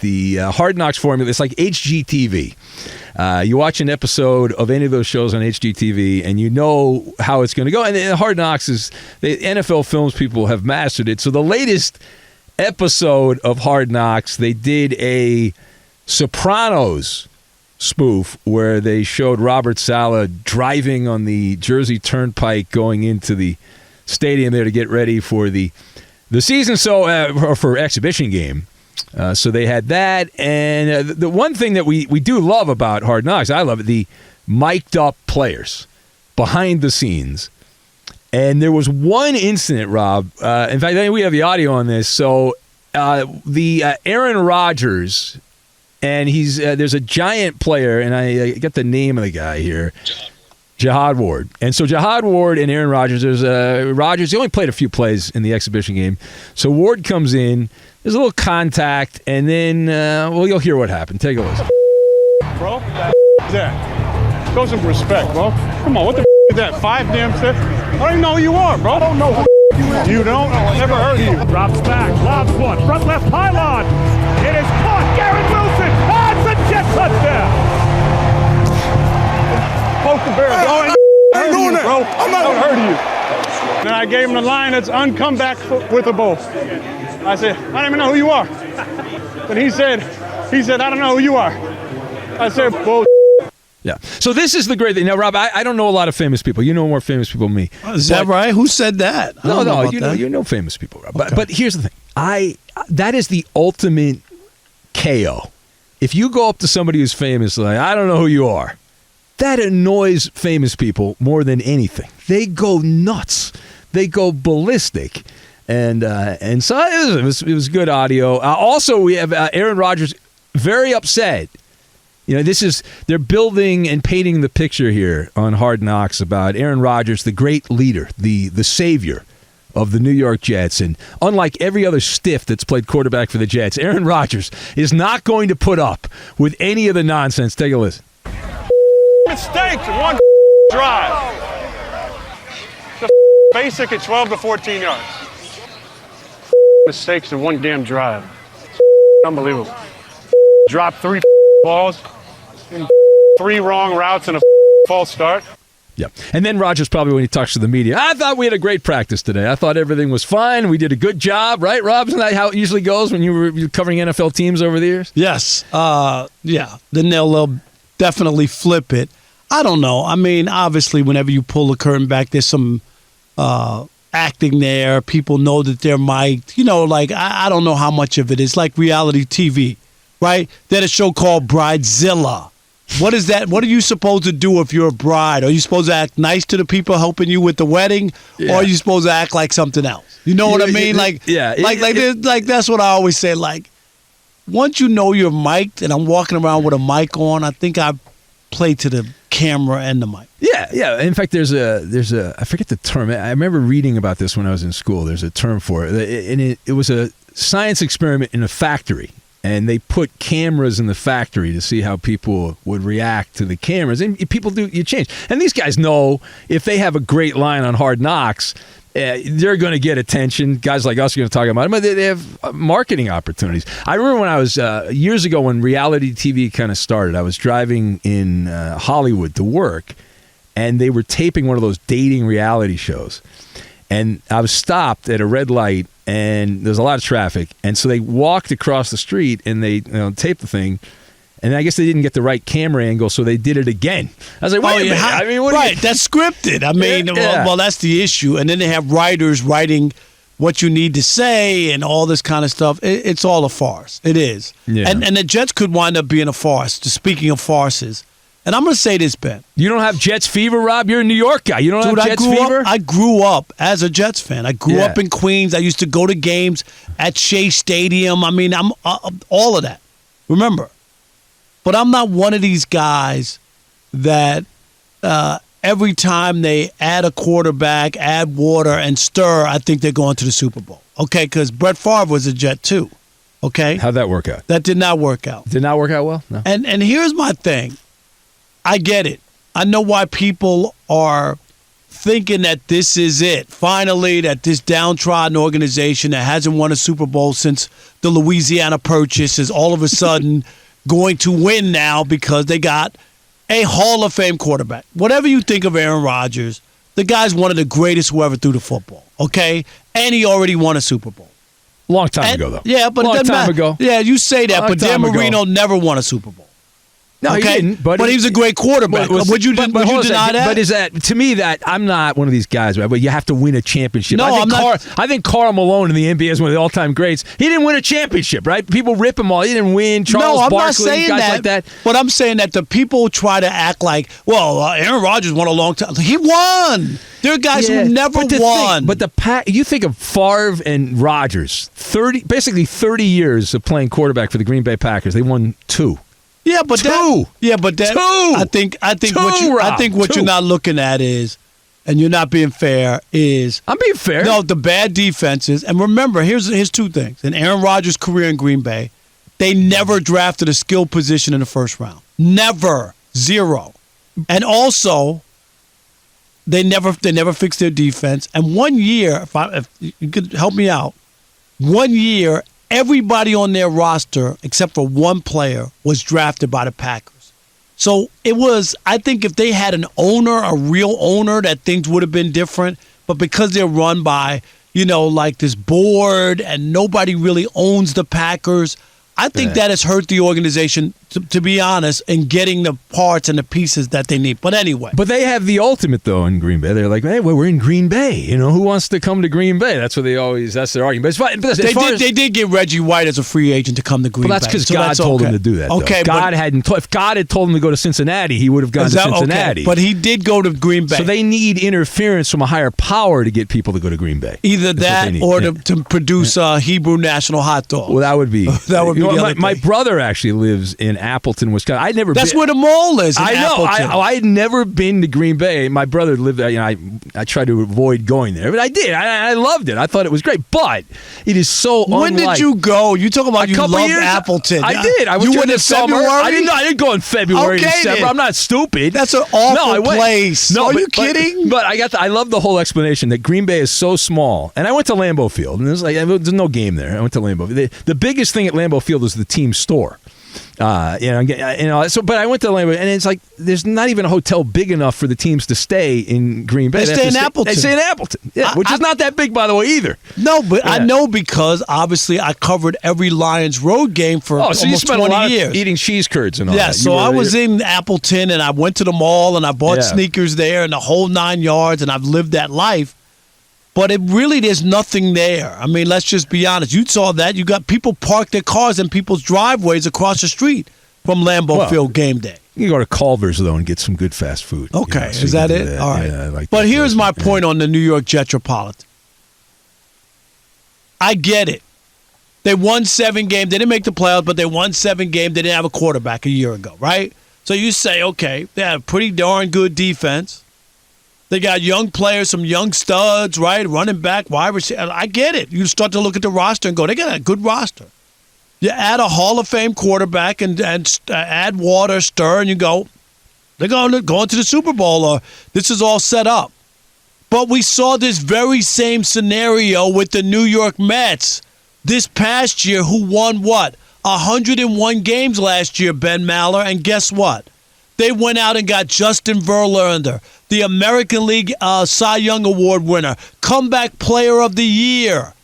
the Hard Knocks formula. It's like HGTV. You watch an episode of any of those shows on HGTV, and you know how it's going to go. And Hard Knocks is the NFL films people have mastered it. So the latest episode of Hard Knocks, they did a Sopranos spoof where they showed Robert Saleh driving on the Jersey Turnpike going into the stadium there to get ready for the season, or for exhibition game. So they had that, and the one thing that we do love about Hard Knocks, I love it, the mic'd up players behind the scenes. And there was one incident, Rob. In fact, I think we have the audio on this. So the Aaron Rodgers, and there's a giant player, and I get the name of the guy here. Jihad Ward. And so Jihad Ward and Aaron Rodgers, Rodgers, he only played a few plays in the exhibition game. So Ward comes in, there's a little contact, and then, you'll hear what happened. Take a listen. Bro, that? Show some respect, bro. Come on, what the is that? 5 damn steps? I don't even know who you are, bro. I don't know who you are. You don't? I never heard of you. Drops back, lobs one, front left pylon. It is caught. Garrett Wilson. It's a Jet touchdown. Poke the bear, bro. I ain't doing that, bro. I'm not gonna hurt you. Then I gave him the line that's uncome back with a bull. I said, I don't even know who you are. And he said, I don't know who you are. I said, bull. Yeah. So this is the great thing. Now, Rob, I don't know a lot of famous people. You know more famous people than me. Is that right? Who said that? No, you know famous people, Rob. Okay. But here's the thing. That is the ultimate KO. If you go up to somebody who's famous, like, I don't know who you are, that annoys famous people more than anything. They go nuts. They go ballistic. And so it was good audio. Also, we have Aaron Rodgers very upset. You know, they're building and painting the picture here on Hard Knocks about Aaron Rodgers, the great leader, the savior of the New York Jets. And unlike every other stiff that's played quarterback for the Jets, Aaron Rodgers is not going to put up with any of the nonsense. Take a listen. Mistakes in one drive. The basic at 12 to 14 yards. Mistakes in one damn drive. Unbelievable. Dropped 3 balls, and 3 wrong routes and a false start. Yeah. And then Rodgers probably, when he talks to the media, I thought we had a great practice today. I thought everything was fine. We did a good job, right, Rob? Isn't that how it usually goes when you're covering NFL teams over the years? Yes. Yeah. Then they'll definitely flip it. I don't know. I mean, obviously, whenever you pull the curtain back, there's some acting there. People know that they're mic'd. You know, like, I don't know how much of it is like reality TV, right? They had a show called Bridezilla. What is that? What are you supposed to do if you're a bride? Are you supposed to act nice to the people helping you with the wedding? Yeah. Or are you supposed to act like something else? You know what I mean? Like that's what I always say. Like, once you know you're mic'd, and I'm walking around with a mic on, I think I play to the camera and the mic. Yeah. In fact, there's a I forget the term. I remember reading about this when I was in school. There's a term for it, and it was a science experiment in a factory. And they put cameras in the factory to see how people would react to the cameras. And people you change. And these guys know if they have a great line on Hard Knocks, they're going to get attention. Guys like us are going to talk about it. But they have marketing opportunities. I remember when I was, years ago when reality TV kind of started, I was driving in Hollywood to work, and they were taping one of those dating reality shows. And I was stopped at a red light, and there's a lot of traffic. And so they walked across the street, and they taped the thing. And I guess they didn't get the right camera angle, so they did it again. I was like, wait a minute. I mean, right, that's scripted. I mean, well, that's the issue. And then they have writers writing what you need to say and all this kind of stuff. It's all a farce. It is. Yeah. And the Jets could wind up being a farce, speaking of farces. And I'm going to say this, Ben. You don't have Jets fever, Rob? You're a New York guy. You don't have Jets fever? I grew up as a Jets fan. I grew up in Queens. I used to go to games at Shea Stadium. I mean, I'm all of that. Remember. But I'm not one of these guys that every time they add a quarterback, add water, and stir, I think they're going to the Super Bowl. Okay? Because Brett Favre was a Jet, too. Okay? How'd that work out? That did not work out. Did not work out well? No. And here's my thing. I get it. I know why people are thinking that this is it. Finally, that this downtrodden organization that hasn't won a Super Bowl since the Louisiana Purchase is all of a sudden going to win now because they got a Hall of Fame quarterback. Whatever you think of Aaron Rodgers, the guy's one of the greatest who ever threw the football, okay? And he already won a Super Bowl. Long time ago, though. Yeah, but Long it doesn't time matter. ago. Yeah, you say that, but Dan Marino never won a Super Bowl. No, okay? he didn't. But he was a great quarterback. Would you deny that? But is that, to me, that I'm not one of these guys, right? But you have to win a championship. No, I'm not. I think Karl Malone in the NBA is one of the all-time greats. He didn't win a championship, right? People rip him all. He didn't win. Charles Barkley, guys like that. But I'm saying that the people try to act like, well, Aaron Rodgers won a long time. He won. There are guys who never won. You think of Favre and Rodgers, basically 30 years of playing quarterback for the Green Bay Packers. They won 2. Yeah, but two. I think what you're not looking at is, and you're not being fair, is I'm being fair. No, the bad defenses. And remember, here's 2 things. In Aaron Rodgers' career in Green Bay, they never drafted a skill position in the first round. Never. 0. And also, they never fixed their defense. And 1 year, if you could help me out, 1 year, everybody on their roster, except for one player, was drafted by the Packers. So it was, I think if they had a real owner, that things would have been different. But because they're run by, like this board and nobody really owns the Packers, I think that has hurt the organization, to be honest, in getting the parts and the pieces that they need. But anyway. But they have the ultimate, though, in Green Bay. They're like, hey, we're in Green Bay. Who wants to come to Green Bay? That's what that's their argument. But they did get Reggie White as a free agent to come to Green Bay. Well, that's because God told him to do that. Okay, if God had told him to go to Cincinnati, he would have gone to Cincinnati. Okay. But he did go to Green Bay. So they need interference from a higher power to get people to go to Green Bay. Either that or to produce Hebrew national hot dogs. Well, that would be. My brother actually lives in Appleton, Wisconsin. That's where the mall is. I know. I had never been to Green Bay. My brother lived there. I tried to avoid going there, but I did. I loved it. I thought it was great, but it is so. When did you go? You talking about you loved Appleton? I did. I went in February. I didn't go in February, December. I'm not stupid. That's an awful place. No, are you kidding? But I love the whole explanation that Green Bay is so small. And I went to Lambeau Field, and there's no game there. I went to Lambeau. The biggest thing at Lambeau Field is the team store. But I went to Lambeau, and it's like there's not even a hotel big enough for the teams to stay in Green Bay. They stay in Appleton. They stay in Appleton, which is not that big, by the way, either. No, but I know because obviously I covered every Lions road game for almost 20 years. Eating cheese curds and all that. So I was in Appleton, and I went to the mall, and I bought sneakers there, and the whole 9 yards, and I've lived that life. But there's nothing there. I mean, let's just be honest. You saw that. You got people park their cars in people's driveways across the street from Lambeau Field game day. You can go to Culver's, though, and get some good fast food. Okay. Is that it? All right. Yeah, but here's my point on the New York Jetropolitan. I get it. They won 7 games. They didn't make the playoffs, but they won 7 games. They didn't have a quarterback a year ago, right? So you say, okay, they have a pretty darn good defense. They got young players, some young studs, right? Running back, wide receiver. I get it. You start to look at the roster and go, they got a good roster. You add a Hall of Fame quarterback and add water, stir, and you go, they're going to the Super Bowl, or this is all set up. But we saw this very same scenario with the New York Mets this past year, who won what? 101 games last year, Ben Maller, and guess what? They went out and got Justin Verlander, the American League Cy Young Award winner, comeback player of the year.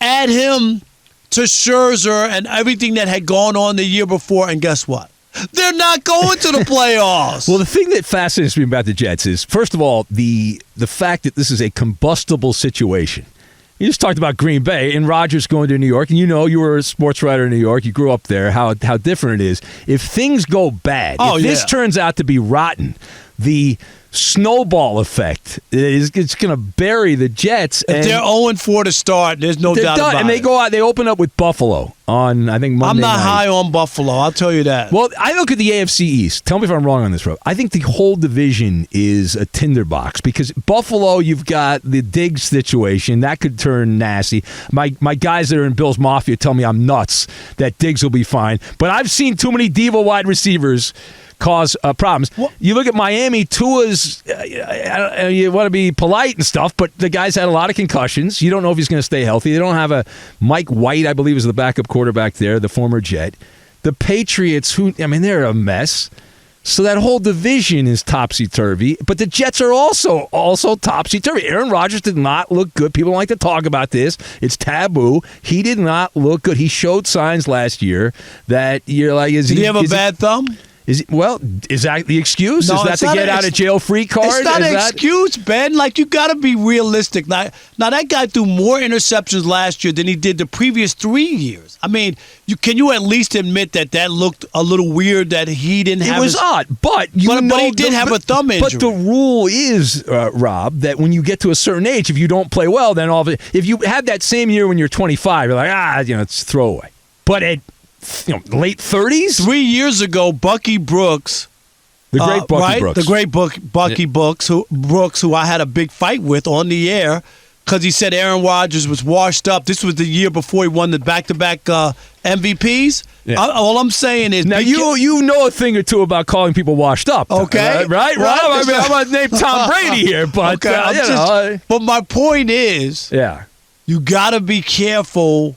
Add him to Scherzer and everything that had gone on the year before, and guess what? They're not going to the playoffs. Well, the thing that fascinates me about the Jets is, first of all, the fact that this is a combustible situation. You just talked about Green Bay and Rodgers going to New York, and you were a sports writer in New York. You grew up there. How different it is. If things go bad, if this turns out to be rotten, the snowball effect it's going to bury the Jets. If they're 0-4 to start, there's no doubt about it. And they go out. They open up with Buffalo on, I think, Monday night. I'm not high on Buffalo. I'll tell you that. Well, I look at the AFC East. Tell me if I'm wrong on this, Rob. I think the whole division is a tinderbox because Buffalo, you've got the Diggs situation. That could turn nasty. My guys that are in Bills Mafia tell me I'm nuts that Diggs will be fine. But I've seen too many diva wide receivers cause problems. You look at Miami. Miami, Tua's, you want to be polite and stuff, but the guy's had a lot of concussions. You don't know if he's going to stay healthy. They don't have a Mike White, I believe, is the backup quarterback there, the former Jet. The Patriots, they're a mess. So that whole division is topsy-turvy, but the Jets are also topsy-turvy. Aaron Rodgers did not look good. People don't like to talk about this. It's taboo. He did not look good. He showed signs last year that you're like, did he have a bad thumb? Is that the excuse? No, is that the get out of jail free card? It's not an excuse, Ben. Like, you got to be realistic. Now, that guy threw more interceptions last year than he did the previous 3 years. I mean, can you at least admit that looked a little weird that he didn't have? It was odd, but he did have a thumb injury. But the rule is, Rob, that when you get to a certain age, if you don't play well, then if you have that same year when you're 25, you're like, it's throwaway. But at late 30s? 3 years ago, Bucky Brooks, the great Bucky Brooks, the great Bucky Brooks, who I had a big fight with on the air because he said Aaron Rodgers was washed up. This was the year before he won the back-to-back MVPs. Yeah. All I'm saying is, now you know a thing or two about calling people washed up, okay? Right? Rob? I'm going to name Tom Brady here, but but my point is, you got to be careful.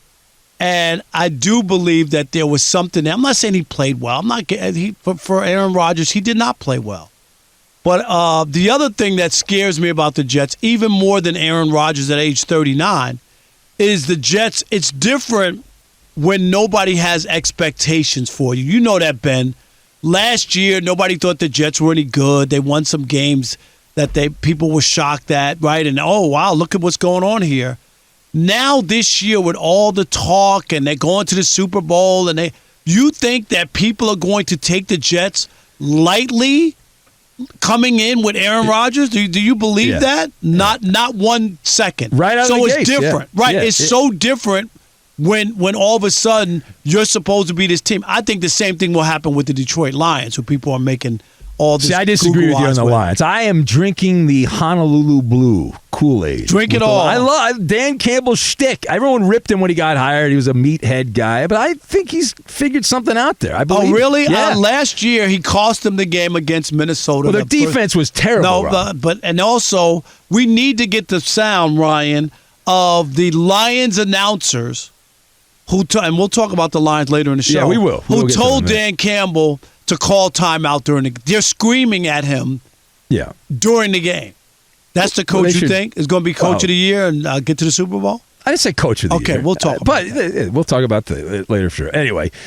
And I do believe that there was something there. I'm not saying he played well. For Aaron Rodgers, he did not play well. But the other thing that scares me about the Jets, even more than Aaron Rodgers at age 39, is the Jets. It's different when nobody has expectations for you. You know that, Ben. Last year, nobody thought the Jets were any good. They won some games that people were shocked at, right? And, oh, wow, look at what's going on here. Now this year with all the talk and they're going to the Super Bowl and you think that people are going to take the Jets lightly coming in with Aaron Rodgers? Do you believe that? Not 1 second. Right out of the So gates, it's different. Yeah. Right. Yeah. It's so different when all of a sudden you're supposed to be this team. I think the same thing will happen with the Detroit Lions, who people are making all this. See, I disagree with you on the Lions. I am drinking the Honolulu Blue Kool-Aid. Drink it all. I love Dan Campbell's shtick. Everyone ripped him when he got hired. He was a meathead guy, but I think he's figured something out there. I believe. Oh, really? Yeah. Last year he cost them the game against Minnesota. Well, their defense was terrible. No, but and also we need to get the sound, Ryan, of the Lions announcers and we'll talk about the Lions later in the show. Yeah, we will. Who told Dan Campbell to call timeout they're screaming at him during the game. That's the coach you think is going to be coach of the year and get to the Super Bowl? I didn't say coach of the year. Okay, we'll talk about that. We'll talk about that later for sure. Anyway.